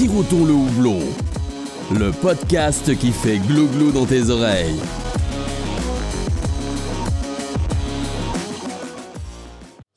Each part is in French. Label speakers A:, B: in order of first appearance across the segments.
A: Sirotons le houblon, le podcast qui fait glou-glou dans tes oreilles.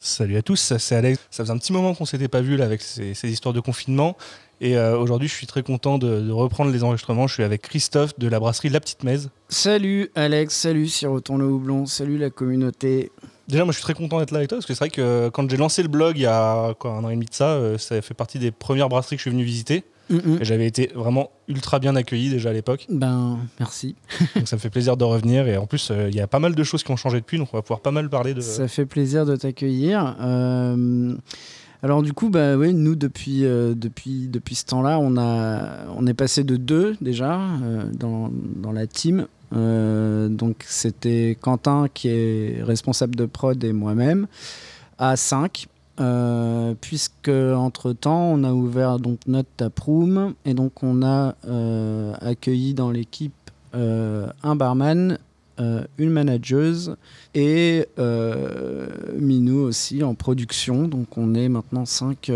B: Salut à tous, c'est Alex. Ça faisait un petit moment qu'on s'était pas vu là avec ces histoires de confinement. Et aujourd'hui, je suis très content de reprendre les enregistrements. Je suis avec Christophe de la brasserie La Petite Mèze.
C: Salut Alex, salut Sirotons le houblon, salut la communauté.
B: Déjà, moi je suis très content d'être là avec toi parce que c'est vrai que quand j'ai lancé le blog il y a un an et demi de ça, ça fait partie des premières brasseries que je suis venu visiter. Et j'avais été vraiment ultra bien accueilli déjà à l'époque.
C: Ben, merci.
B: Donc ça me fait plaisir de revenir. Et en plus, il y a pas mal de choses qui ont changé depuis, donc on va pouvoir pas mal parler de...
C: Ça fait plaisir de t'accueillir. Alors du coup, bah, oui, nous, depuis ce temps-là, on est passé de 2 déjà dans la team. Donc c'était Quentin qui est responsable de prod et moi-même, à 5. Puisque entre-temps, on a ouvert donc notre taproom et donc on a accueilli dans l'équipe un barman, une manageuse et Minou aussi en production. Donc on est maintenant 5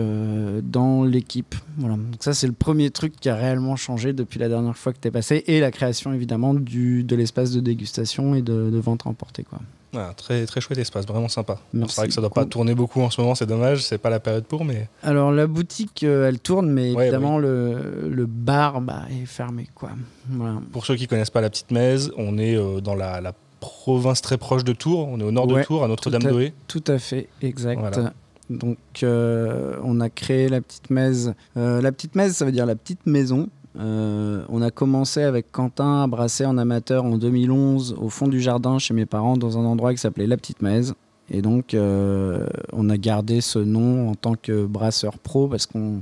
C: dans l'équipe. Voilà. Donc ça, c'est le premier truc qui a réellement changé depuis la dernière fois que tu es passé, et la création évidemment de l'espace de dégustation et de vente emportée, quoi.
B: Ouais, très, très chouette espace, vraiment sympa.
C: Merci.
B: C'est vrai que ça doit pas tourner beaucoup en ce moment, c'est dommage, c'est pas la période pour, mais...
C: Alors la boutique, elle tourne, mais
B: ouais,
C: évidemment le bar est fermé, quoi. Voilà.
B: Pour ceux qui connaissent pas La Petite Mèze, on est dans la province très proche de Tours, on est au nord de Tours, à Notre-Dame-d'Oé.
C: Tout à fait, exact.
B: Voilà.
C: Donc on a créé La Petite Mèze. La Petite Mèze, ça veut dire la petite maison. On a commencé avec Quentin à brasser en amateur en 2011 au fond du jardin chez mes parents dans un endroit qui s'appelait La Petite Mèze. Et donc on a gardé ce nom en tant que brasseur pro parce qu'on,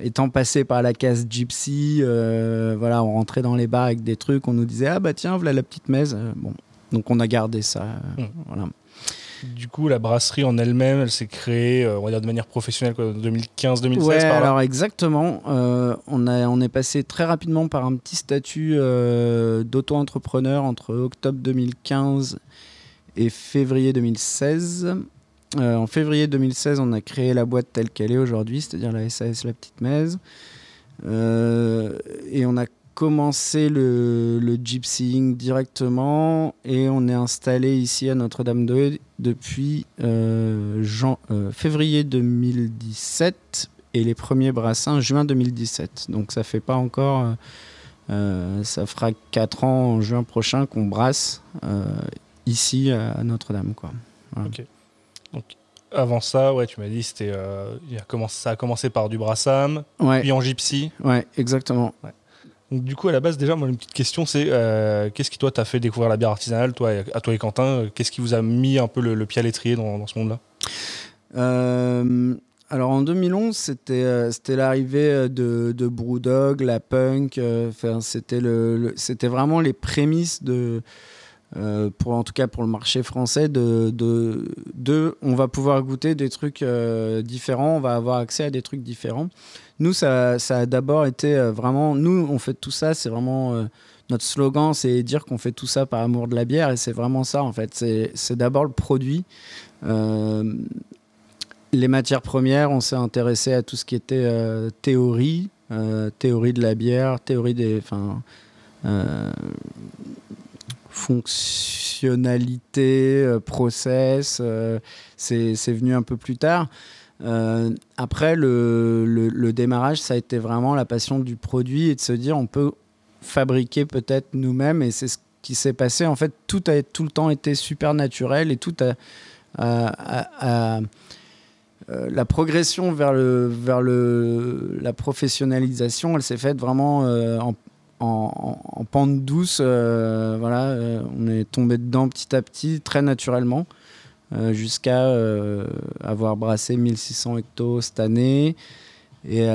C: étant passé par la case Gypsy, voilà, on rentrait dans les bars avec des trucs, on nous disait ah bah tiens, voilà La Petite Mèze. Bon, donc on a gardé ça. Voilà.
B: Du coup, la brasserie en elle-même, elle s'est créée, on va dire de manière professionnelle, quoi, en 2015-2016
C: ouais,
B: par là.
C: Alors exactement. On est passé très rapidement par un petit statut d'auto-entrepreneur entre octobre 2015 et février 2016. En février 2016, on a créé la boîte telle qu'elle est aujourd'hui, c'est-à-dire la SAS La Petite Mèze. Et on a commencé le gypsying directement et on est installé ici à Notre-Dame-d'Oé depuis février 2017 et les premiers brassins juin 2017. Donc ça fait pas encore... ça fera 4 ans en juin prochain qu'on brasse ici à Notre-Dame, quoi. Voilà.
B: Okay. Donc, avant ça, ouais, tu m'as dit c'était, ça a commencé par du brassam, puis en gypsy.
C: Ouais, exactement.
B: Ouais. Donc, du coup, à la base, déjà, moi, une petite question, c'est qu'est-ce qui, toi, t'a fait découvrir la bière artisanale, à toi et Quentin, qu'est-ce qui vous a mis un peu le pied à l'étrier dans ce monde-là ?
C: Alors, en 2011, c'était l'arrivée de Brewdog, la punk. C'était vraiment les prémices en tout cas pour le marché français, on va pouvoir goûter des trucs différents, on va avoir accès à des trucs différents. Nous, ça a d'abord été vraiment... Nous, on fait tout ça, c'est vraiment... notre slogan, c'est dire qu'on fait tout ça par amour de la bière, et c'est vraiment ça, en fait. C'est d'abord le produit. Les matières premières, on s'est intéressé à tout ce qui était théorie de la bière, théorie des... fonctionnalité, process, c'est venu un peu plus tard. Après, le démarrage, ça a été vraiment la passion du produit et de se dire on peut fabriquer peut-être nous-mêmes, et c'est ce qui s'est passé. En fait, tout a tout le temps été super naturel, et tout la progression vers la professionnalisation, elle s'est faite vraiment en pente douce. Voilà, on est tombé dedans petit à petit, très naturellement, jusqu'à avoir brassé 1600 hectos cette année, et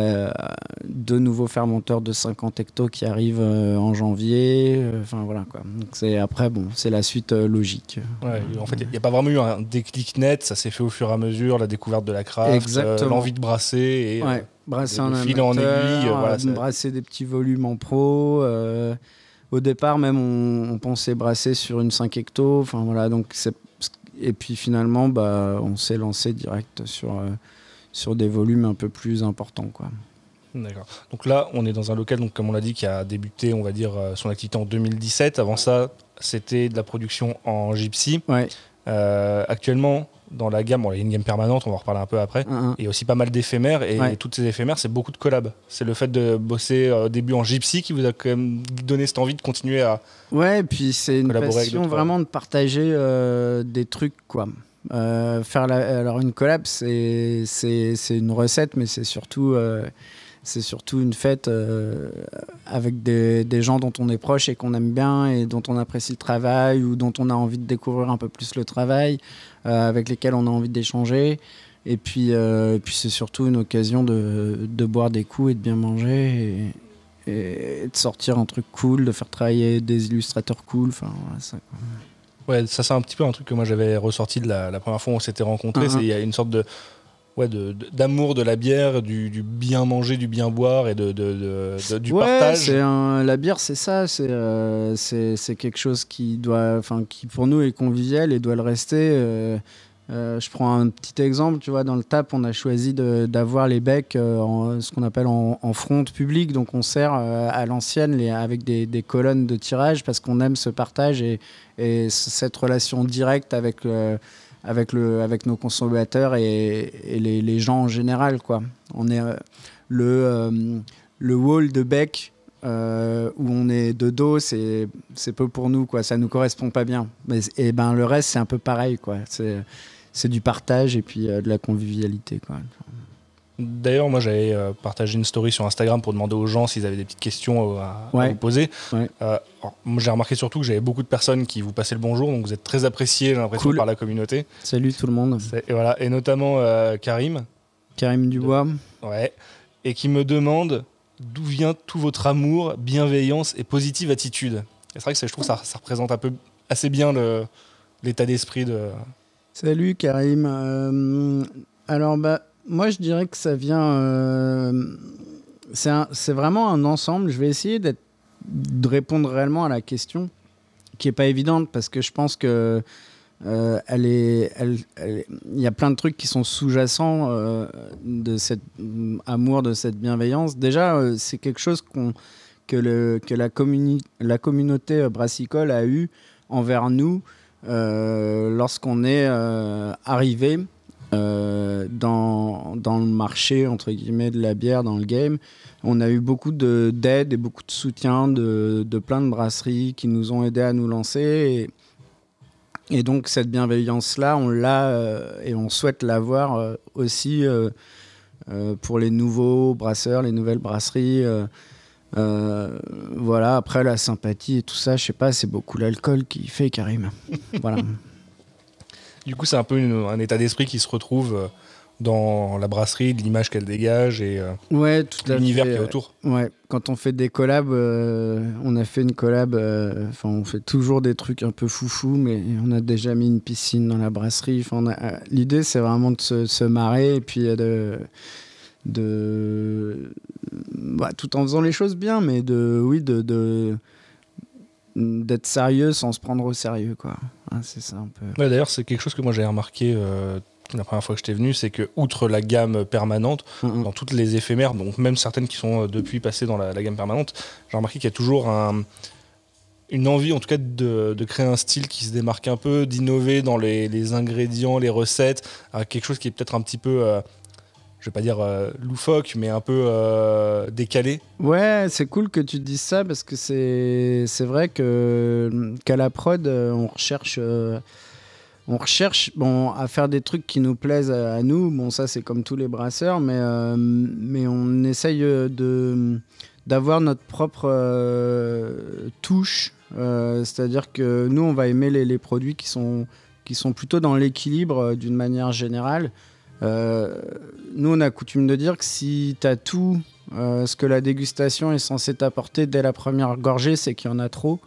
C: 2 nouveaux fermenteurs de 50 hectos qui arrivent en janvier. Enfin voilà, quoi. Donc après, c'est la suite logique.
B: Ouais, en fait, il n'y a pas vraiment eu un déclic net, ça s'est fait au fur et à mesure, la découverte de la craft, l'envie de brasser, et
C: brasser en
B: fil en aiguille,
C: brasser des petits volumes en pro. Au départ, même, on pensait brasser sur une 5 hectos. Enfin voilà, donc et puis finalement, on s'est lancé direct sur des volumes un peu plus importants, quoi.
B: D'accord. Donc là, on est dans un local, donc, comme on l'a dit, qui a débuté, on va dire, son activité en 2017. Avant ça, c'était de la production en gypsy.
C: Ouais.
B: Actuellement, dans la gamme, il y a une gamme permanente, on va en reparler un peu après. Il y a aussi pas mal d'éphémères, et toutes ces éphémères, c'est beaucoup de collabs. C'est le fait de bosser au début en gypsy qui vous a quand même donné cette envie de continuer à
C: Ouais, et puis c'est une passion vraiment de partager des trucs, quoi. Alors une collab, c'est une recette, mais c'est surtout une fête avec des gens dont on est proche et qu'on aime bien et dont on apprécie le travail ou dont on a envie de découvrir un peu plus le travail, avec lesquels on a envie d'échanger. Et puis c'est surtout une occasion de boire des coups et de bien manger et de sortir un truc cool, de faire travailler des illustrateurs cool. Enfin, voilà, ça, quoi.
B: Ouais, ça c'est un petit peu un truc que moi j'avais ressorti de la première fois où on s'était rencontrés. Il y a une sorte d'amour de la bière, du bien manger, du bien boire et du partage.
C: La bière, c'est ça. C'est quelque chose qui pour nous est convivial et doit le rester. Je prends un petit exemple, tu vois, dans le tap, on a choisi d'avoir les becs, ce qu'on appelle en fronte publique, donc on sert à l'ancienne avec des colonnes de tirage parce qu'on aime ce partage et cette relation directe avec nos consommateurs et les gens en général, quoi. On est le wall de bec où on est de dos, c'est peu pour nous, quoi. Ça nous correspond pas bien. Et ben le reste, c'est un peu pareil, quoi. C'est du partage et puis de la convivialité, quoi.
B: D'ailleurs, moi, j'avais partagé une story sur Instagram pour demander aux gens s'ils avaient des petites questions à vous poser. Ouais. Moi, j'ai remarqué surtout que j'avais beaucoup de personnes qui vous passaient le bonjour, donc vous êtes très appréciés, j'ai l'impression, par la communauté.
C: Salut tout le monde.
B: Et notamment Karim.
C: Karim Dubois.
B: Ouais. Et qui me demande d'où vient tout votre amour, bienveillance et positive attitude. Et c'est vrai que je trouve que ça représente assez bien l'état d'esprit de...
C: Salut Karim. Alors, moi, je dirais que ça vient... c'est vraiment un ensemble. Je vais essayer de répondre réellement à la question, qui n'est pas évidente, parce que je pense que il y a plein de trucs qui sont sous-jacents de cet amour, de cette bienveillance. Déjà, c'est quelque chose que la communauté brassicole a eu envers nous lorsqu'on est arrivé dans le marché, entre guillemets, de la bière, dans le game. On a eu beaucoup d'aide et beaucoup de soutien de plein de brasseries qui nous ont aidés à nous lancer. Et donc, cette bienveillance-là, on l'a et on souhaite l'avoir aussi pour les nouveaux brasseurs, les nouvelles brasseries. Voilà, après, la sympathie et tout ça, je sais pas, c'est beaucoup l'alcool qui fait, Karim. Voilà.
B: Du coup, c'est un peu un état d'esprit qui se retrouve dans la brasserie, de l'image qu'elle dégage et l'univers qui est autour.
C: Ouais, quand on fait des collabs, on a fait une collab, on fait toujours des trucs un peu foufou, mais on a déjà mis une piscine dans la brasserie. L'idée, c'est vraiment de se marrer et puis tout en faisant les choses bien, mais d'être sérieux sans se prendre au sérieux, quoi. C'est ça un peu.
B: Ouais, d'ailleurs, c'est quelque chose que moi j'avais remarqué la première fois que j'étais venu, c'est que outre la gamme permanente, dans toutes les éphémères, donc même certaines qui sont depuis passées dans la gamme permanente, j'ai remarqué qu'il y a toujours une envie, en tout cas, de créer un style qui se démarque un peu, d'innover dans les ingrédients, les recettes, quelque chose qui est peut-être un petit peu, je vais pas dire loufoque, mais un peu décalé. Ouais,
C: c'est cool que tu te dises ça, parce que c'est vrai qu'à la prod, on recherche à faire des trucs qui nous plaisent à nous. Bon, ça, c'est comme tous les brasseurs, mais on essaye d'avoir notre propre touche. C'est-à-dire que nous, on va aimer les produits qui sont plutôt dans l'équilibre d'une manière générale. Nous, on a coutume de dire que si tu as tout ce que la dégustation est censée t'apporter dès la première gorgée, c'est qu'il y en a trop.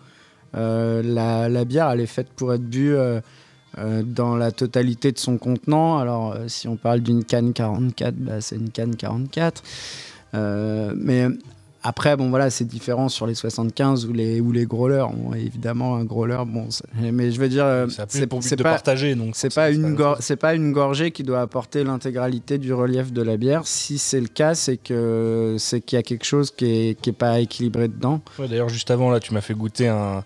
C: La bière, elle est faite pour être bue dans la totalité de son contenant. Alors, si on parle d'une canne 44, c'est une canne 44. Mais Après, bon, voilà, c'est différent sur les 75 ou les growlers. Bon, évidemment, un growler, bon, mais je veux dire,
B: c'est pour but de partager. Donc
C: c'est pas une gorgée qui doit apporter l'intégralité du relief de la bière. Si c'est le cas, c'est qu'il y a quelque chose qui est pas équilibré dedans.
B: Ouais, d'ailleurs, juste avant, là, tu m'as fait goûter un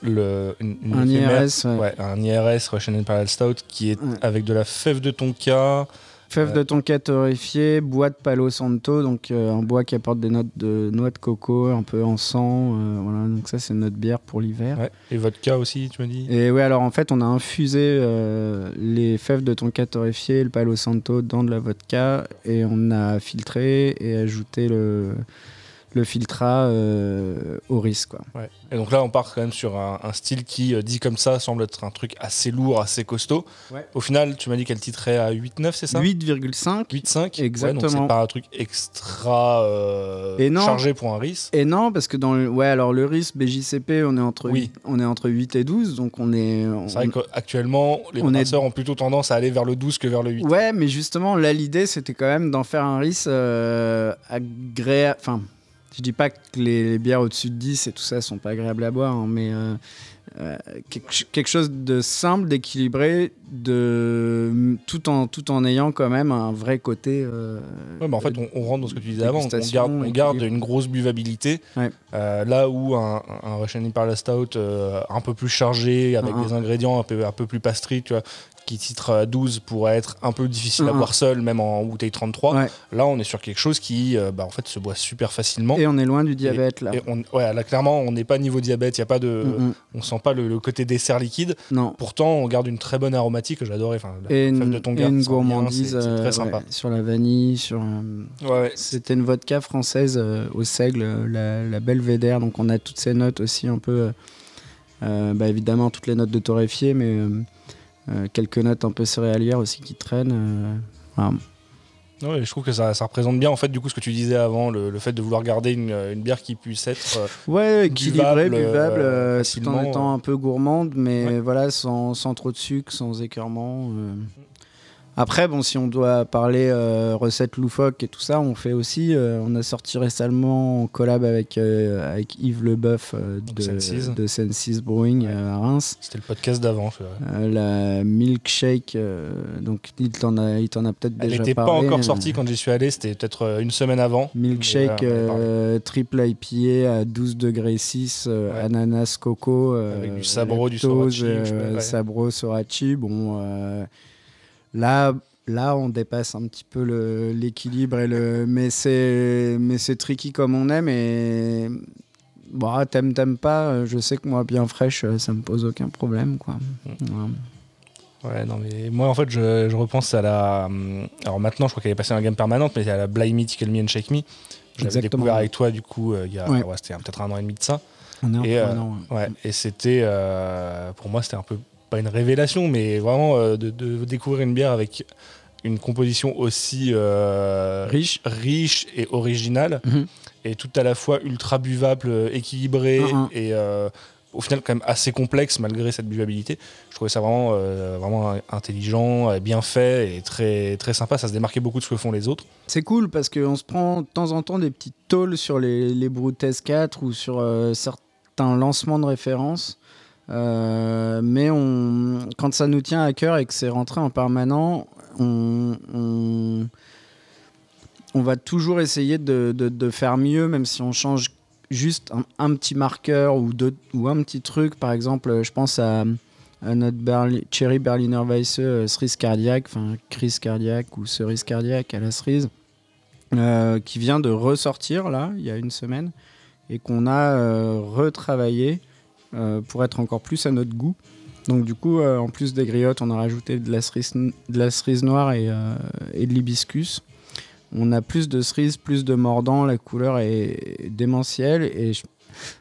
C: IRS,
B: un IRS Russian Imperial Stout qui est avec de la fève de tonka.
C: Fève de tonka torréfiée, bois de Palo Santo, donc un bois qui apporte des notes de noix de coco, un peu encens. Voilà, donc ça, c'est notre bière pour l'hiver.
B: Ouais. Et vodka aussi, tu m'as dit.
C: Et ouais, alors en fait, on a infusé les fèves de tonka torréfiée, le Palo Santo dans de la vodka et on a filtré et ajouté le filtrat au risque, quoi.
B: Ouais. Et donc là, on part quand même sur un style qui, dit comme ça, semble être un truc assez lourd, assez costaud. Ouais. Au final, tu m'as dit qu'elle titrait à 8,9, c'est ça ?
C: 8,5.
B: 8,5 ?
C: Exactement.
B: Ouais, donc c'est pas un truc extra chargé pour un RIS.
C: Et non, parce que dans le RIS BJCP, on est entre 8 et 12, donc c'est
B: vrai qu'actuellement, les brasseurs ont plutôt tendance à aller vers le 12 que vers le 8.
C: Ouais, mais justement, là, l'idée, c'était quand même d'en faire un RIS agréable. Enfin, je dis pas que les bières au-dessus de 10 et tout ça sont pas agréables à boire, hein, mais quelque chose de simple, d'équilibré, tout en ayant quand même un vrai côté.
B: Ouais, mais en fait, on rentre dans ce que tu disais avant. On garde une grosse buvabilité. Ouais. Là où un Russian Imperial Stout un peu plus chargé, avec des ingrédients un peu plus pastry, tu vois, qui titre à 12 pourrait être un peu difficile à boire seul, même en bouteille 33. Ouais. Là, on est sur quelque chose qui en fait, se boit super facilement.
C: Et on est loin du diabète, là.
B: Là, clairement, on n'est pas niveau diabète. Y a pas de, on sent pas le côté dessert liquide. Non. Pourtant, on garde une très bonne aromatique que j'adorais.
C: Et une gourmandise
B: c'est très sympa.
C: Sur la vanille. C'était une vodka française au seigle, la Belvédère. Donc, on a toutes ces notes aussi un peu... évidemment, toutes les notes de torréfié, mais... quelques notes un peu céréalières aussi qui traînent. Voilà.
B: Ouais, je trouve que ça représente bien en fait du coup ce que tu disais avant, le fait de vouloir garder une bière qui puisse être
C: équilibrée, buvable, tout en étant un peu gourmande, mais voilà, sans trop de sucre, sans écœurement. Après, bon, si on doit parler recettes loufoques et tout ça, on fait aussi. On a sorti récemment en collab avec Yves Leboeuf de Sense6 Brewing à Reims.
B: C'était le podcast d'avant, c'est vrai.
C: La Milkshake, donc il t'en a peut-être déjà parlé.
B: Elle n'était pas encore sortie quand j'y suis allé, c'était peut-être une semaine avant.
C: Milkshake triple IPA à 12 degrés 6, ananas, coco.
B: Avec du sabro, du sorachi.
C: Sabro, sorachi, bon... Là, on dépasse un petit peu l'équilibre mais c'est tricky comme on aime et t'aimes pas. Je sais que moi, bien fraîche, ça me pose aucun problème, quoi.
B: Ouais, non, mais moi, en fait, je repense à la... Alors maintenant, je crois qu'elle est passée en gamme permanente, mais à la Bly Me, Tickle Me and Shake Me. J'avais découvert avec toi, du coup, c'était peut-être 1 an et demi de ça. Et c'était... pour moi, c'était un peu... pas une révélation, mais vraiment de découvrir une bière avec une composition aussi riche et originale, et tout à la fois ultra buvable, équilibré, et au final quand même assez complexe malgré cette buvabilité. Je trouvais ça vraiment intelligent, bien fait et très, très sympa. Ça se démarquait beaucoup de ce que font les autres.
C: C'est cool parce qu'on se prend de temps en temps des petites tôles sur les Brutes S4 ou sur certains lancements de référence. Mais quand ça nous tient à cœur et que c'est rentré en permanent, on va toujours essayer de faire mieux, même si on change juste un petit marqueur ou un petit truc. Par exemple, je pense à notre Cherry Berliner Weisse cerise cardiaque, enfin crise cardiaque ou cerise cardiaque à la cerise, qui vient de ressortir là il y a une semaine et qu'on a retravaillé pour être encore plus à notre goût. Donc du coup, en plus des griottes, on a rajouté de la cerise noire et de l'hibiscus. On a plus de cerise, plus de mordant, la couleur est démentielle. Et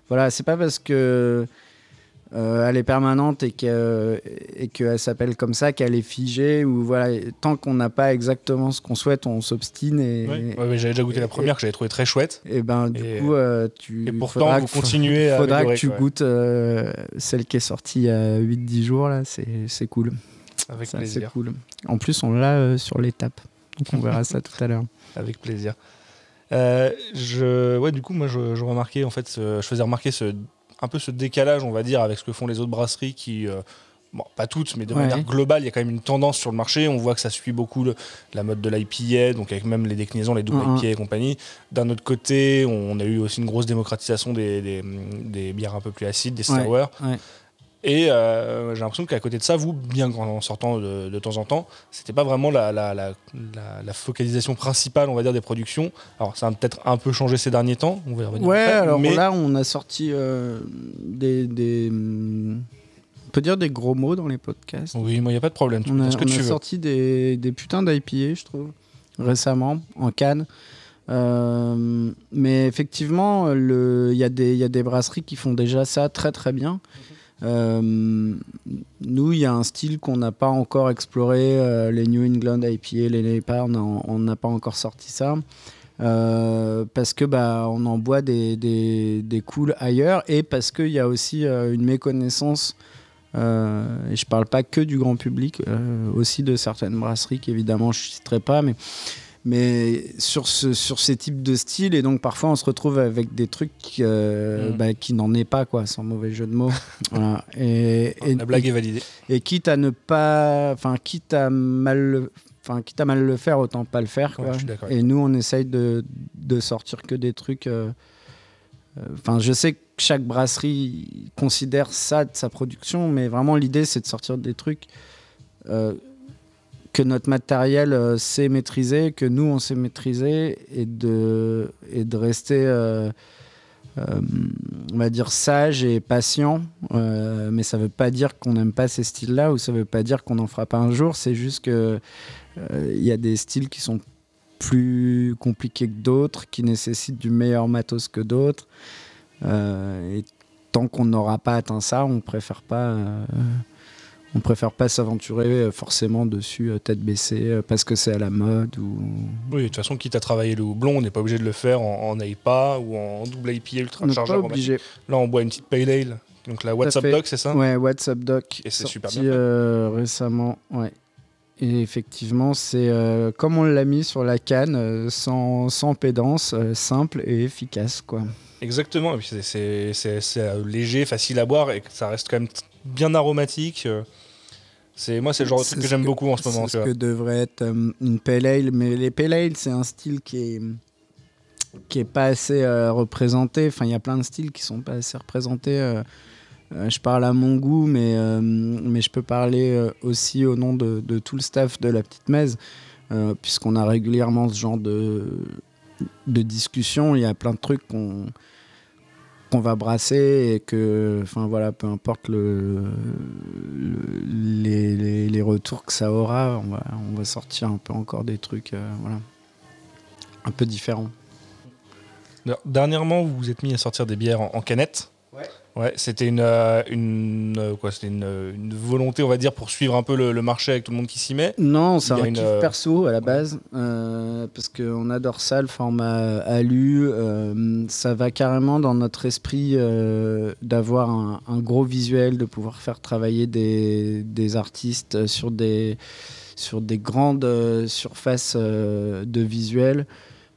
C: voilà, c'est pas parce que elle est permanente et qu'elle s'appelle comme ça qu'elle est figée. Ou voilà, tant qu'on n'a pas exactement ce qu'on souhaite, on s'obstine.
B: J'avais déjà goûté la première que j'avais trouvé très chouette.
C: Et
B: pourtant, vous continuez à
C: faudra que tu goûtes celle qui est sortie il y a 8-10 jours. Là, c'est cool.
B: Avec plaisir.
C: C'est cool. En plus, on l'a sur l'étape. Donc on verra ça tout à l'heure.
B: Avec plaisir. Du coup, moi, je remarquais, en fait, je faisais remarquer un peu ce décalage, on va dire, avec ce que font les autres brasseries qui... Bon, pas toutes, mais de manière globale, il y a quand même une tendance sur le marché. On voit que ça suit beaucoup la mode de l'IPA, donc avec même les déclinaisons, les doubles IPA et compagnie. D'un autre côté, on a eu aussi une grosse démocratisation des bières un peu plus acides, des sour. Et j'ai l'impression qu'à côté de ça, vous, bien qu'en sortant de temps en temps, c'était pas vraiment la focalisation principale, on va dire, des productions. Alors, ça a peut-être un peu changé ces derniers temps. On va y revenir après,
C: alors
B: mais...
C: là, on a sorti on peut dire des gros mots dans les podcasts.
B: Oui, moi, il n'y a pas de problème.
C: On a sorti des putains d'IPA, je trouve, récemment, en Cannes. Mais effectivement, il y a des brasseries qui font déjà ça très très bien. Nous, il y a un style qu'on n'a pas encore exploré, les New England IPA, les NEIPA, on n'a pas encore sorti ça. Parce que on en boit des cools ailleurs, et parce qu'il y a aussi une méconnaissance, et je parle pas que du grand public, aussi de certaines brasseries qu'évidemment je citerai pas, mais sur ces types de styles, et donc parfois on se retrouve avec des trucs qui n'en est pas, quoi, sans mauvais jeu de mots. Voilà.
B: La blague est validée.
C: Et quitte à mal le faire, autant pas le faire, quoi.
B: Ouais,
C: et nous on essaye de sortir que des trucs. Je sais que chaque brasserie considère ça de sa production, mais vraiment l'idée c'est de sortir des trucs que notre matériel sait maîtriser, que nous on sait maîtriser, et de rester on va dire sage et patient, mais ça veut pas dire qu'on n'aime pas ces styles-là, ou ça veut pas dire qu'on n'en fera pas un jour. C'est juste que y a des styles qui sont plus compliqués que d'autres, qui nécessitent du meilleur matos que d'autres, et tant qu'on n'aura pas atteint ça, on préfère pas s'aventurer forcément dessus tête baissée parce que c'est à la mode.
B: Oui, de toute façon, quitte à travailler le houblon, on n'est pas obligé de le faire en IPA ou en double IPA ultra chargé aromatique. Là, on boit une petite pale ale, donc la What's Up Doc, c'est ça?
C: Ouais, What's Up Doc.
B: Et c'est super bien fait.
C: Récemment, ouais. Et effectivement, c'est comme on l'a mis sur la canne, sans pédance, simple et efficace, quoi.
B: Exactement, et puis c'est léger, facile à boire, et ça reste quand même bien aromatique. Moi, c'est le genre de truc que j'aime beaucoup en ce moment.
C: C'est ce que devrait être une pale ale, mais les pale ale, c'est un style qui est pas assez représenté. Enfin, il y a plein de styles qui sont pas assez représentés. Je parle à mon goût, mais je peux parler aussi au nom de tout le staff de la Petite Mèze, puisqu'on a régulièrement ce genre de discussion. Il y a plein de trucs qu'on va brasser, et que, enfin voilà, peu importe les retours que ça aura, on va sortir un peu encore des trucs un peu différents.
B: Alors, dernièrement, vous vous êtes mis à sortir des bières en canette. Ouais, c'était une volonté, on va dire, pour suivre un peu le marché avec tout le monde qui s'y met.
C: Non, c'est un kiff perso à la base, parce qu'on adore ça, le format alu. Ça va carrément dans notre esprit d'avoir un gros visuel, de pouvoir faire travailler des artistes sur des grandes surfaces de visuel.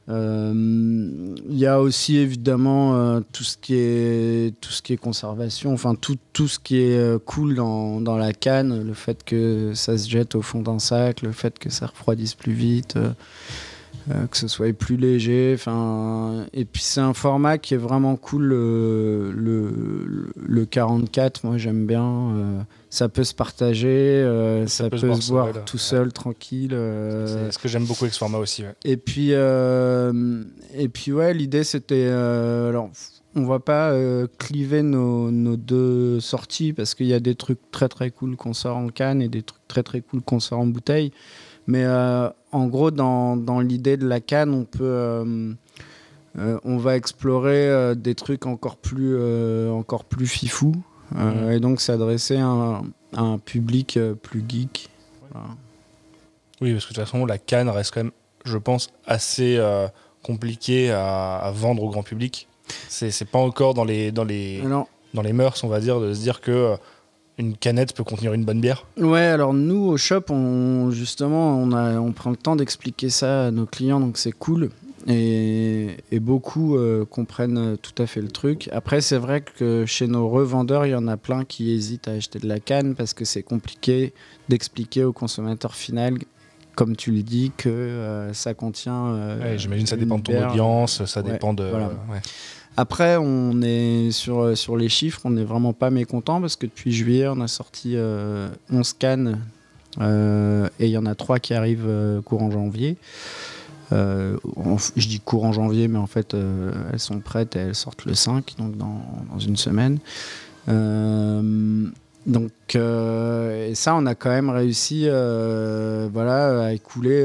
C: Il y a aussi évidemment tout ce qui est conservation, enfin tout ce qui est cool dans la canne, le fait que ça se jette au fond d'un sac, le fait que ça refroidisse plus vite, que ce soit plus léger, et puis c'est un format qui est vraiment cool, le 44, moi j'aime bien, ça peut se partager, ça peut se boire tout seul, tranquille.
B: C'est ce que j'aime beaucoup avec ce format aussi. Ouais.
C: Et puis ouais, l'idée c'était, alors on va pas cliver nos deux sorties, parce qu'il y a des trucs très très cool qu'on sort en canne et des trucs très très cool qu'on sort en bouteille. Mais en gros, dans l'idée de la canne, on va explorer des trucs encore plus fifou, et donc s'adresser à un public plus geek. Voilà.
B: Oui, parce que de toute façon, la canne reste quand même, je pense, assez compliquée à vendre au grand public. C'est pas encore dans les mœurs, on va dire, de se dire que une canette peut contenir une bonne bière.
C: Ouais, alors nous, au shop, on prend le temps d'expliquer ça à nos clients, donc c'est cool. Et beaucoup comprennent tout à fait le truc. Après, c'est vrai que chez nos revendeurs, il y en a plein qui hésitent à acheter de la canne parce que c'est compliqué d'expliquer au consommateur final, comme tu le dis, que ça contient.
B: J'imagine que ça
C: une
B: dépend de ton
C: bière.
B: audience, ça dépend de.
C: Voilà. Après, on est sur les chiffres, on n'est vraiment pas mécontent parce que depuis juillet, on a sorti 11 cannes et il y en a 3 qui arrivent courant janvier. Je dis courant janvier, mais en fait, elles sont prêtes et elles sortent le 5, donc dans une semaine. Et ça, on a quand même réussi à écouler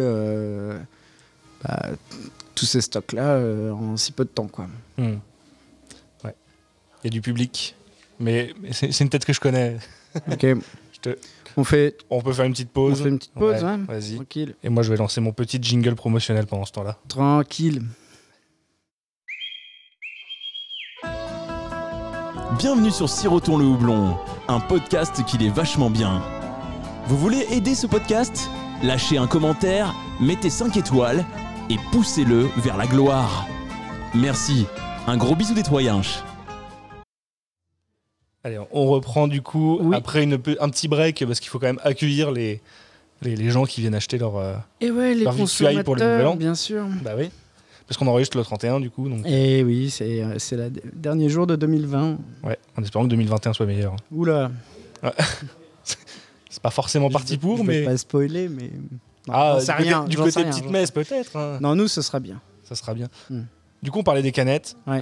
C: tous ces stocks-là en si peu de temps, quoi.
B: Ouais. Il y a du public, mais c'est une tête que je connais.
C: Ok. On peut faire une petite pause.
B: On fait une petite pause,
C: ouais.
B: Vas-y.
C: Tranquille.
B: Et moi, je vais lancer mon petit jingle promotionnel pendant ce temps-là.
C: Tranquille.
A: Bienvenue sur Sirotons le Houblon, un podcast qui l'est vachement bien. Vous voulez aider ce podcast ? Lâchez un commentaire, mettez 5 étoiles et poussez-le vers la gloire. Merci. Un gros bisou des Troyens.
B: Allez, on reprend du coup après un petit break parce qu'il faut quand même accueillir les gens qui viennent acheter leur
C: les
B: victuailles pour le nouvel an.
C: Bien sûr.
B: Bah oui. Parce qu'on enregistre le 31 du coup. Donc...
C: Et oui, c'est le dernier jour de 2020.
B: Ouais, en espérant que 2021 soit meilleur.
C: Oula.
B: Ouais. C'est pas forcément parti pour,
C: je
B: mais...
C: Je vais pas spoiler, mais...
B: Non, du côté
C: rien,
B: petite messe peut-être. Hein.
C: Non, nous, ce sera bien.
B: Ça sera bien. Du coup, on parlait des canettes.
C: Ouais.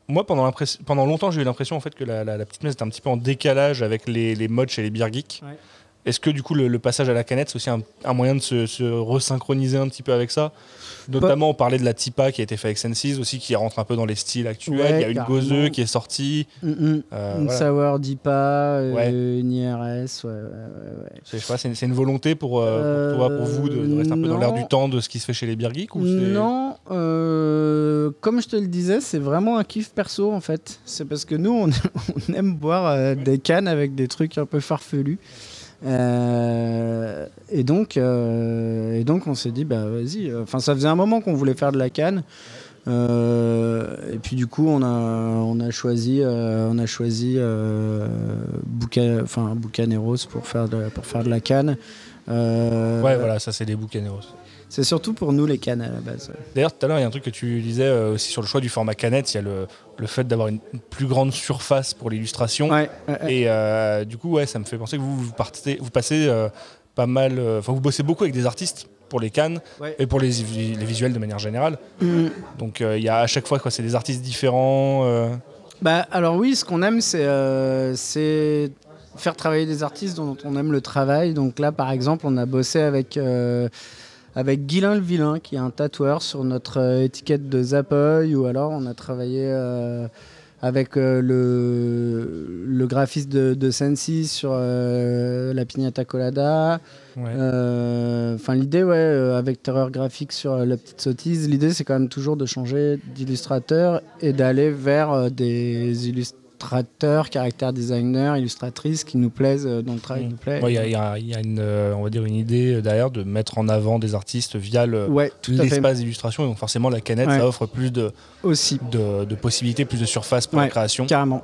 B: Moi, pendant longtemps, j'ai eu l'impression en fait, que la petite messe était un petit peu en décalage avec les mods chez les beer geeks.
C: Ouais.
B: Est-ce que du coup, le passage à la canette, c'est aussi un moyen de se resynchroniser un petit peu avec ça ? Notamment, on parlait de la Tipa qui a été fait avec Senses aussi, qui rentre un peu dans les styles actuels.
C: Ouais,
B: il y a une Gozeux qui est sortie.
C: Une Sour Dipa, une IRS. Ouais.
B: Je sais pas, c'est une volonté pour toi, pour vous, de rester un peu dans l'air du temps de ce qui se fait chez les beer geeks ou
C: Non, comme je te le disais, c'est vraiment un kiff perso en fait. C'est parce que nous, on aime boire des cannes avec des trucs un peu farfelus. Et donc on s'est dit vas-y, ça faisait un moment qu'on voulait faire de la canne et puis du coup on a choisi Bucaneros pour faire de la canne.
B: Voilà, ça c'est des Bucaneros.
C: C'est surtout pour nous les cannes à la base.
B: D'ailleurs, tout à l'heure, il y a un truc que tu disais aussi sur le choix du format canette. Il y a le fait d'avoir une plus grande surface pour l'illustration. Et du coup, ça me fait penser que vous passez pas mal... vous bossez beaucoup avec des artistes pour les cannes et pour les visuels de manière générale. Donc, il y a à chaque fois, c'est des artistes différents.
C: Alors oui, ce qu'on aime, c'est faire travailler des artistes dont on aime le travail. Donc là, par exemple, on a bossé avec Guilain le Vilain, qui est un tatoueur sur notre étiquette de Zapoy, ou alors on a travaillé avec le graphiste de Sensi sur la Piñata Colada. L'idée, avec Terreur Graphique sur La Petite Sottise, l'idée c'est quand même toujours de changer d'illustrateur et d'aller vers des illustrateurs, caractère designers, illustratrices qui nous plaisent, dont le travail nous plaît.
B: Il y a on va dire une idée derrière de mettre en avant des artistes via l'espace d'illustration, et donc forcément la canette ça offre plus de possibilités, plus de surface pour la création.
C: Carrément.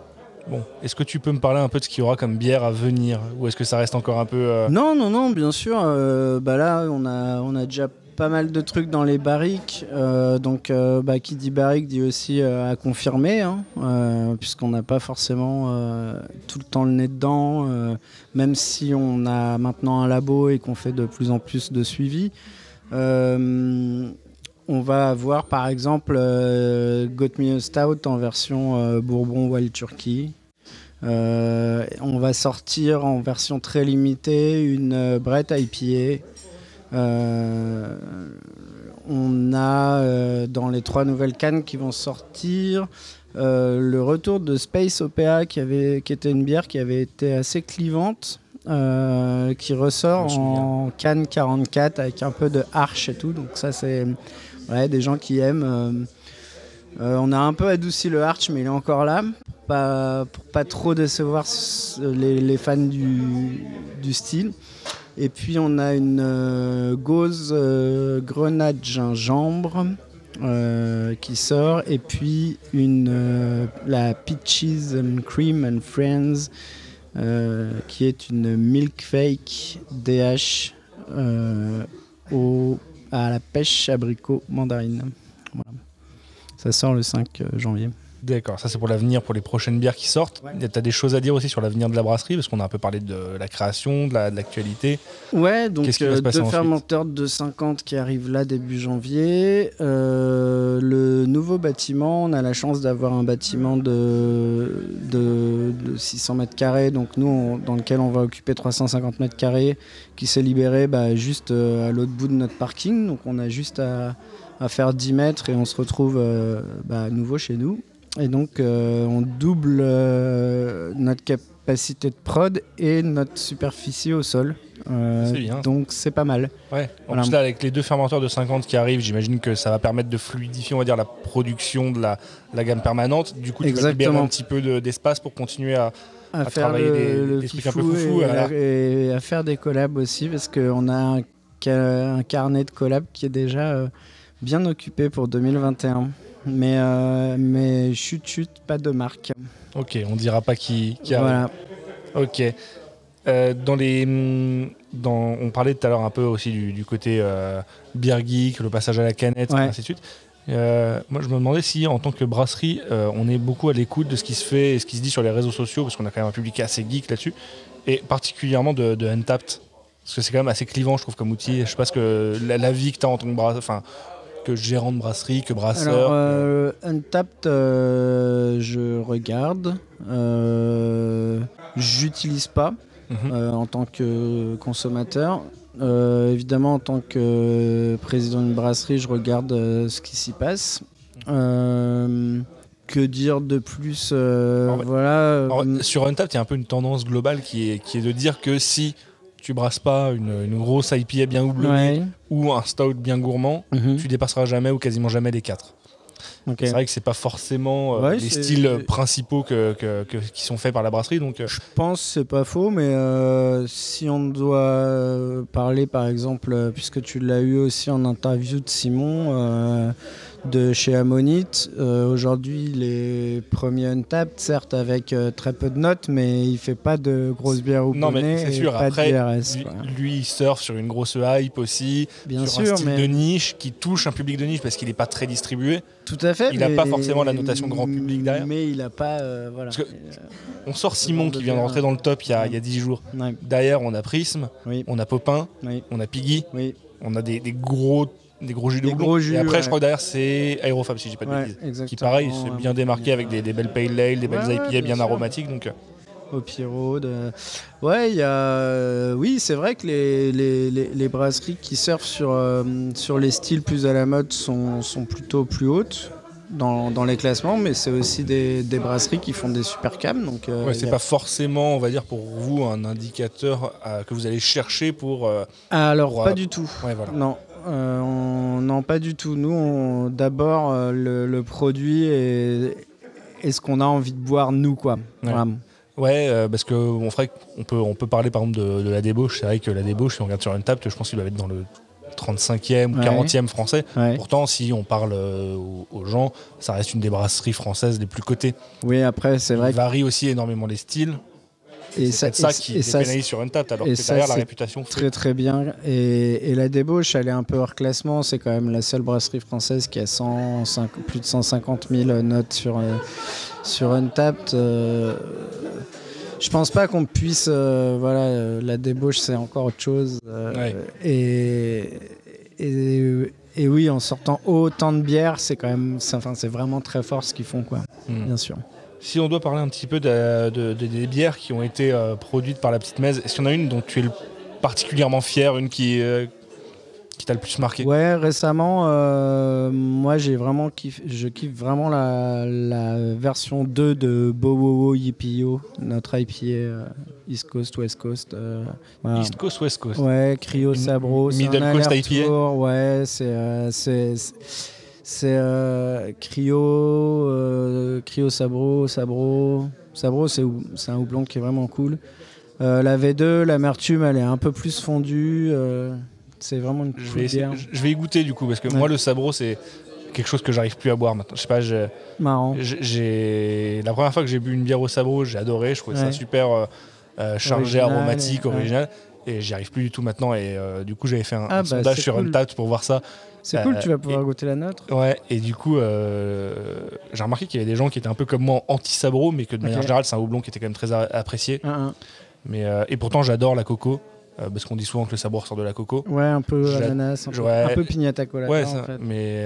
B: Bon, est-ce que tu peux me parler un peu de ce qu'il y aura comme bière à venir, ou est-ce que ça reste encore un peu
C: Non, bien sûr. Là, on a déjà pas mal de trucs dans les barriques, qui dit barrique dit aussi à confirmer, puisqu'on n'a pas forcément tout le temps le nez dedans, même si on a maintenant un labo et qu'on fait de plus en plus de suivi. On va avoir par exemple Got Me a Stout en version Bourbon Wild Turkey. On va sortir en version très limitée une Brett IPA. On a dans les 3 nouvelles cannes qui vont sortir le retour de Space OPA qui était une bière qui avait été assez clivante, qui ressort en canne 44 avec un peu de arche et tout, donc ça c'est des gens qui aiment. On a un peu adouci le arch, mais il est encore là pour pas trop décevoir les fans du style. Et puis on a une gauze grenade gingembre qui sort, et puis la Peaches and Cream and Friends, qui est une Milk Fake DH à la pêche, abricot, mandarine. Voilà. Ça sort le 5 janvier.
B: D'accord, ça c'est pour l'avenir, pour les prochaines bières qui sortent. Ouais. Tu as des choses à dire aussi sur l'avenir de la brasserie, parce qu'on a un peu parlé de la création, de l'actualité.
C: Ouais, donc deux fermenteurs de 250 qui arrivent là début janvier. Le nouveau bâtiment, on a la chance d'avoir un bâtiment de 600 mètres carrés, donc nous, dans lequel on va occuper 350 mètres carrés, qui s'est libéré juste à l'autre bout de notre parking. Donc on a juste à faire 10 mètres et on se retrouve à nouveau chez nous. Et donc, on double notre capacité de prod et notre superficie au sol.
B: C'est bien.
C: Donc, c'est pas mal.
B: Ouais. En plus, là, avec les 2 fermenteurs de 50 qui arrivent, j'imagine que ça va permettre de fluidifier, on va dire, la production de la gamme permanente. Du coup, tu vas libérer un petit peu d'espace pour continuer à faire travailler des trucs un peu foufou.
C: Et à faire des collabs aussi, parce qu'on a un carnet de collabs qui est déjà bien occupé pour 2021. Mais chut, pas de marque.
B: Ok, on dira pas qui
C: voilà.
B: Ok. On parlait tout à l'heure un peu aussi du côté beer geek, le passage à la canette, ainsi de suite. Moi, je me demandais si, en tant que brasserie, on est beaucoup à l'écoute de ce qui se fait et ce qui se dit sur les réseaux sociaux, parce qu'on a quand même un public assez geek là-dessus, et particulièrement de Untappd, parce que c'est quand même assez clivant, je trouve, comme outil. Je sais pas ce que la vie que tu as en tant que brasseur, enfin, que gérant de brasserie, que brasseur.
C: Alors, Untappd, je regarde. J'utilise pas en tant que consommateur. Évidemment, en tant que président d'une brasserie, je regarde ce qui s'y passe. Que dire de plus
B: sur Untappd, il y a un peu une tendance globale qui est de dire que si tu brasses pas une grosse IPA bien houblonnée ou un stout bien gourmand, tu dépasseras jamais ou quasiment jamais les 4. Okay. C'est vrai que c'est pas forcément les styles principaux qui sont faits par la brasserie. Donc,
C: je pense que c'est pas faux, mais si on doit parler par exemple, puisque tu l'as eu aussi en interview de Simon de chez Ammonite, aujourd'hui les premiers Untappd, certes avec très peu de notes, mais il fait pas de grosses bières houblonnées.
B: Non mais c'est sûr, après
C: DRS,
B: lui il surfe sur une grosse hype aussi,
C: bien
B: sur
C: sûr,
B: un style de niche qui touche un public de niche parce qu'il n'est pas très distribué.
C: Tout à fait.
B: Il n'a pas forcément la notation grand public derrière.
C: Mais il n'a pas... voilà.
B: On sort Simon qui vient de rentrer dans le top il y a 10 jours. Ouais. Derrière on a Prism, on a Popin, on a Piggy, on a des gros jus de houblon. Et après je crois que derrière c'est Aerofab si je dis pas de bêtises.
C: Exactement.
B: Qui pareil s'est bien démarqué avec des belles pale ale, des belles IPA bien aromatiques. Donc
C: au Pierrot. Ouais, il y a... Oui, c'est vrai que les brasseries qui surfent sur les styles plus à la mode sont plutôt plus hautes dans les classements, mais c'est aussi des brasseries qui font des super cams. Donc,
B: c'est pas forcément, on va dire, pour vous, un indicateur que vous allez chercher pour...
C: pas du tout.
B: Ouais, voilà.
C: Non. Non, pas du tout. Nous, d'abord, le produit et ce qu'on a envie de boire, nous, quoi.
B: Ouais.
C: Voilà.
B: Ouais, parce qu'on peut parler par exemple de la débauche. C'est vrai que la débauche, si on regarde sur Untappd, je pense qu'il doit être dans le 35e ou 40e français. Ouais. Pourtant, si on parle aux gens, ça reste une des brasseries françaises les plus cotées.
C: Oui, après, c'est vrai.
B: Il varie aussi énormément les styles. Et c'est ça qui pénalise sur Untappd, alors que derrière la réputation fait...
C: Très très bien. Et la débauche, elle est un peu hors classement. C'est quand même la seule brasserie française qui a plus de 150 000 notes sur Untappd. Je pense pas qu'on puisse... la débauche, c'est encore autre chose. Et oui, en sortant autant de bières, c'est quand même... c'est vraiment très fort ce qu'ils font, quoi. Bien sûr.
B: Si on doit parler un petit peu des bières qui ont été produites par la Petite Mèze, est-ce qu'il y en a une dont tu es particulièrement fier, une qui t'a le plus marqué?
C: Ouais, récemment, moi je kiffe vraiment la version 2 de Bowowo Yippio, notre IPA East Coast, West Coast.
B: Voilà. East Coast, West Coast.
C: Ouais, Cryo Sabro.
B: Middle Coast IPA.
C: Ouais, c'est Cryo Sabro. Sabro, c'est un houblon qui est vraiment cool. La V2, l'amertume, elle est un peu plus fondue. C'est vraiment une cool bière.
B: Je vais y goûter du coup, parce que moi, le Sabro, c'est quelque chose que j'arrive plus à boire maintenant. Je sais pas,
C: Marrant.
B: la première fois que j'ai bu une bière au sabot, j'ai adoré, je trouvais ça super chargé, aromatique, original. Et j'y arrive plus du tout maintenant. Et du coup, j'avais fait un sondage sur Untappd pour voir ça.
C: C'est cool, tu vas pouvoir goûter la nôtre.
B: Ouais, et du coup, j'ai remarqué qu'il y avait des gens qui étaient un peu comme moi anti-sabro, mais que de manière générale, c'est un houblon qui était quand même très apprécié. Mais, et pourtant, j'adore la coco, parce qu'on dit souvent que le sabro ressort de la coco.
C: Ouais, un peu ananas, un peu piñata colada.
B: Ouais, ça, en fait. Mais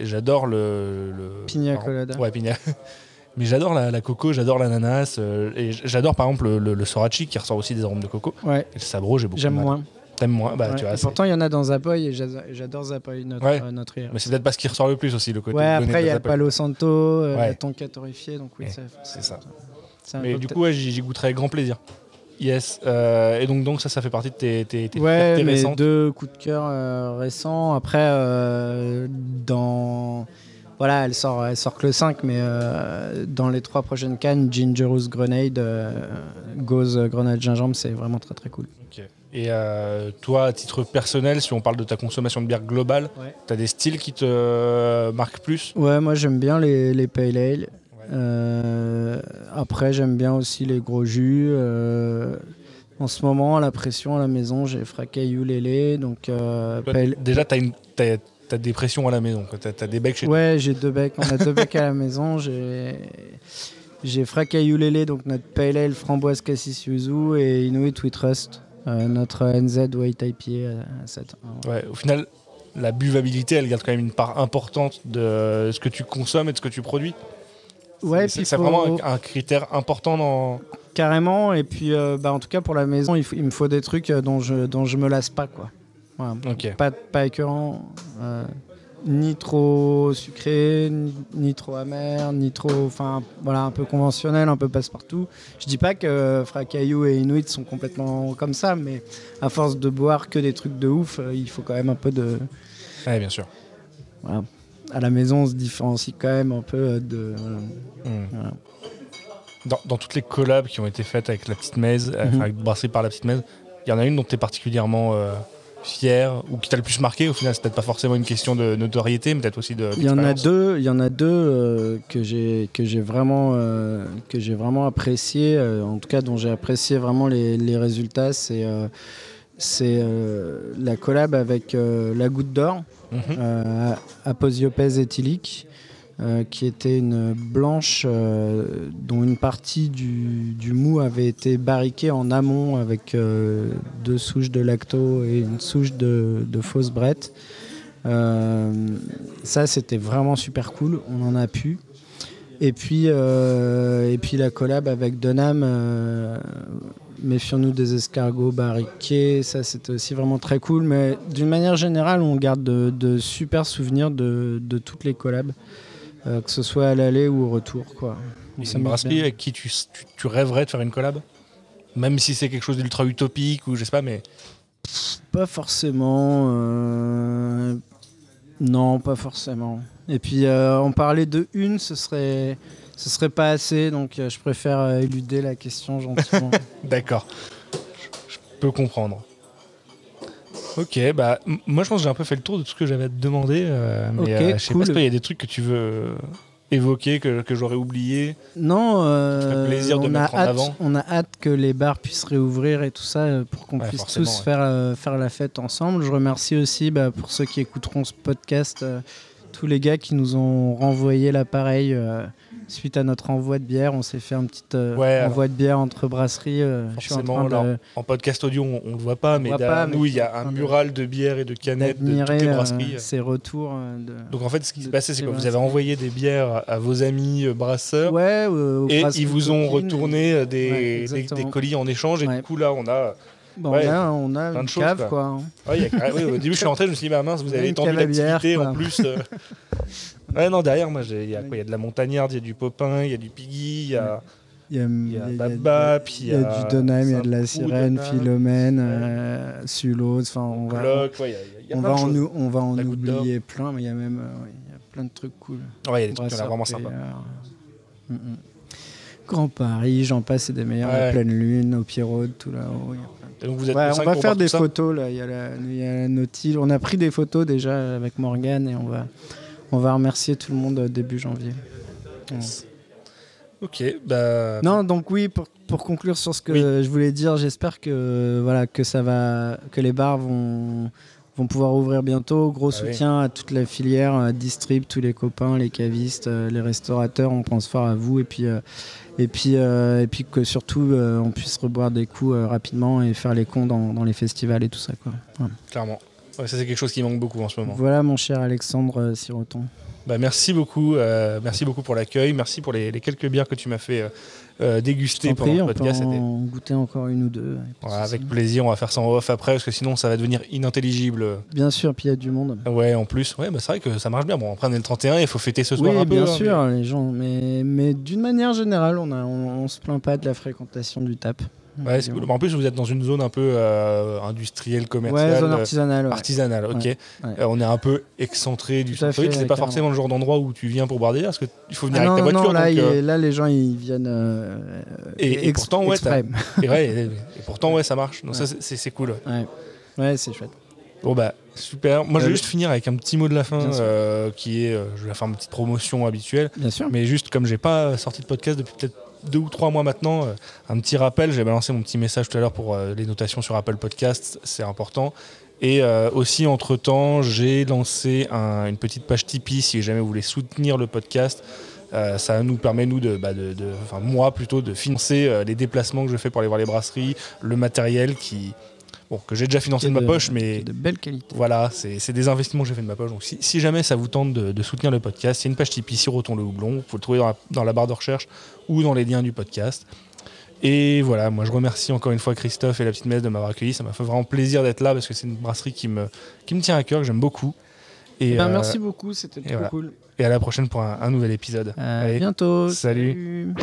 B: j'adore le
C: Pina colada.
B: Ouais, pina. Mais j'adore la coco, j'adore l'ananas, et j'adore par exemple le sorachi qui ressort aussi des arômes de coco.
C: Ouais.
B: Et le sabro, j'ai beaucoup
C: J'aime
B: de mal.
C: moins.
B: T'aimes moins, tu vois.
C: Pourtant, il y en a dans Zapoy et j'adore Zapoy, notre île.
B: Mais c'est peut-être pas ce qui ressort le plus aussi, le côté.
C: Ouais, après, il y a le Palo Santo, la tonka torréfiée, donc oui,
B: c'est ça. Mais du coup, j'y goûterai avec grand plaisir. Yes. Et donc ça fait partie de tes
C: ouais, mes
B: récentes.
C: 2 coups de cœur récents. Après, voilà, elle sort que le 5, mais dans les 3 prochaines cannes, Gingerous Grenade, Gauze Grenade Gingembre, c'est vraiment très très cool.
B: Okay. Et toi, à titre personnel, si on parle de ta consommation de bière globale, t'as des styles qui te marquent plus? Ouais,
C: moi j'aime bien les Pale Ale. Ouais. Après, j'aime bien aussi les gros jus. En ce moment, à la pression à la maison, j'ai Fracayou Lélé. Donc,
B: déjà, t'as des pressions à la maison, t'as des becs chez toi?
C: Ouais, j'ai 2 becs. On a 2 becs à la maison. J'ai Fracayou Lélé, donc notre Pale Ale framboise cassis yuzu, et Inuit We Trust, notre NZ White IPA à 7.
B: Ouais, au final, la buvabilité, elle garde quand même une part importante de ce que tu consommes et de ce que tu produis.
C: Ouais,
B: c'est vraiment un critère important dans...
C: Carrément, et puis en tout cas pour la maison, il me faut des trucs dont je me lasse pas, quoi. Voilà.
B: Okay.
C: Pas écœurant, ni trop sucré, ni trop amer, ni trop, enfin voilà, un peu conventionnel, un peu passe-partout. Je dis pas que Fracayou et Inuit sont complètement comme ça, mais à force de boire que des trucs de ouf, il faut quand même un peu de...
B: Ouais, bien sûr.
C: Voilà. À la maison, on se différencie quand même un peu de... Voilà.
B: Dans toutes les collabs qui ont été faites avec la Petite Mèze, avec Brasserie par la Petite Mèze, il y en a une dont tu es particulièrement fier ou qui t'a le plus marqué? Au final, c'est peut-être pas forcément une question de notoriété, mais peut-être aussi de...
C: Il y en a deux que j'ai vraiment apprécié, en tout cas dont j'ai apprécié vraiment les résultats. C'est la collab avec La Goutte d'Or, Aposiopèse éthylique, qui était une blanche dont une partie du mou avait été barriquée en amont avec 2 souches de lacto et une souche de fausse brette. Ça, c'était vraiment super cool, on en a pu. Et puis la collab avec Denham, Méfions-nous des escargots barriqués, ça c'était aussi vraiment très cool. Mais d'une manière générale, on garde de super souvenirs de toutes les collabs. Que ce soit à l'aller ou au retour, quoi.
B: C'est une brasserie avec qui tu rêverais de faire une collab? Même si c'est quelque chose d'ultra utopique ou je sais pas, mais...
C: Pas forcément. Non, pas forcément. Et puis, en parler de une, ce serait pas assez, donc je préfère éluder la question gentiment.
B: D'accord. Je peux comprendre. Ok, moi je pense que j'ai un peu fait le tour de tout ce que j'avais à te demander, mais je sais pas s'il y a des trucs que tu veux évoquer, que j'aurais oublié.
C: Non,
B: plaisir de mettre en avant.
C: On a hâte que les bars puissent réouvrir et tout ça pour qu'on puisse tous faire la fête ensemble. Je remercie aussi pour ceux qui écouteront ce podcast, tous les gars qui nous ont renvoyé l'appareil. Suite à notre envoi de bière, on s'est fait un petit envoi de bière entre brasseries.
B: Forcément, en podcast audio, on ne le voit pas, mais derrière nous, il y a un mural de bière et de canettes de toutes les brasseries.
C: Ces retours.
B: Donc en fait, ce qui s'est passé, c'est que vous avez envoyé des bières à vos amis brasseurs, et ils vous ont retourné des colis en échange, et du coup, là, on a...
C: on a une cave, quoi.
B: Oui, au début, je suis rentré, je me suis dit, mince, vous avez étendu l'activité en plus. Ouais, non, derrière, moi, il y a de la montagnarde, il y a du Popin, il y a du Piggy, il y a Bap,
C: il y a du Denham, il y a de la Sirène, Philomène, Sulot, enfin, on va en oublier plein, mais il y a même il y a plein de trucs cool.
B: Ouais, il y a des trucs vraiment sympas.
C: Grand Paris, j'en passe, c'est des meilleurs, la Pleine Lune, au Pierrot, tout là-haut.
B: Donc vous êtes
C: on va faire des photos, là. Il y a la Nautil. On a pris des photos déjà avec Morgane et on va remercier tout le monde début janvier.
B: Ok, bah...
C: Non, donc oui, pour conclure sur ce que je voulais dire, j'espère que, voilà, que les bars vont pouvoir ouvrir bientôt. Gros soutien à toute la filière, Distrib, tous les copains, les cavistes, les restaurateurs. On pense fort à vous et puis que surtout on puisse reboire des coups rapidement et faire les cons dans les festivals et tout ça, quoi. Voilà.
B: Clairement. Ouais, ça, c'est quelque chose qui manque beaucoup en ce moment.
C: Voilà, mon cher Alexandre Siroton.
B: Bah, merci beaucoup pour l'accueil, merci pour les quelques bières que tu m'as fait déguster pendant le podcast.
C: On peut en goûter encore une ou deux.
B: Voilà, avec plaisir, on va faire ça en off après parce que sinon ça va devenir inintelligible.
C: Bien sûr, puis il y a du monde.
B: Ouais, en plus, ouais, bah, c'est vrai que ça marche bien. Bon, après on est le 31, il faut fêter ce soir un peu.
C: Oui, bien sûr, les gens, mais d'une manière générale, on se plaint pas de la fréquentation du TAP.
B: Ouais, c'est cool. En plus, vous êtes dans une zone un peu industrielle, commerciale.
C: Ouais, zone artisanale.
B: Artisanale, ok.
C: Ouais.
B: On est un peu excentré du centre-ville. C'est pas
C: carrément.
B: Forcément le genre d'endroit où tu viens pour boire des bières, parce qu'il faut venir avec ta
C: non,
B: voiture.
C: Là, les gens, ils viennent
B: et pourtant,
C: exprès.
B: Et pourtant, ça marche. Donc ça, c'est cool.
C: Ouais, c'est chouette.
B: Bon, bah, super. Moi, je vais juste finir avec un petit mot de la fin, qui est, je vais faire une petite promotion habituelle.
C: Bien sûr.
B: Mais juste, comme j'ai pas sorti de podcast depuis peut-être 2 ou 3 mois maintenant, un petit rappel, j'ai balancé mon petit message tout à l'heure pour les notations sur Apple Podcasts, c'est important. Et aussi, entre-temps, j'ai lancé une petite page Tipeee si jamais vous voulez soutenir le podcast. Ça nous permet, nous, moi plutôt, de financer les déplacements que je fais pour aller voir les brasseries, le matériel que j'ai déjà financé de ma poche, mais
C: de belle qualité.
B: Voilà, c'est des investissements que j'ai fait de ma poche. Donc si jamais ça vous tente de soutenir le podcast, c'est une page Tipeee Siroton le houblon. Vous pouvez le trouver dans la barre de recherche ou dans les liens du podcast. Et voilà, moi je remercie encore une fois Christophe et la petite messe de m'avoir accueilli. Ça m'a fait vraiment plaisir d'être là parce que c'est une brasserie qui me tient à cœur, que j'aime beaucoup. Et
C: merci beaucoup, c'était trop cool.
B: Et à la prochaine pour un nouvel épisode.
C: Allez, bientôt.
B: Salut.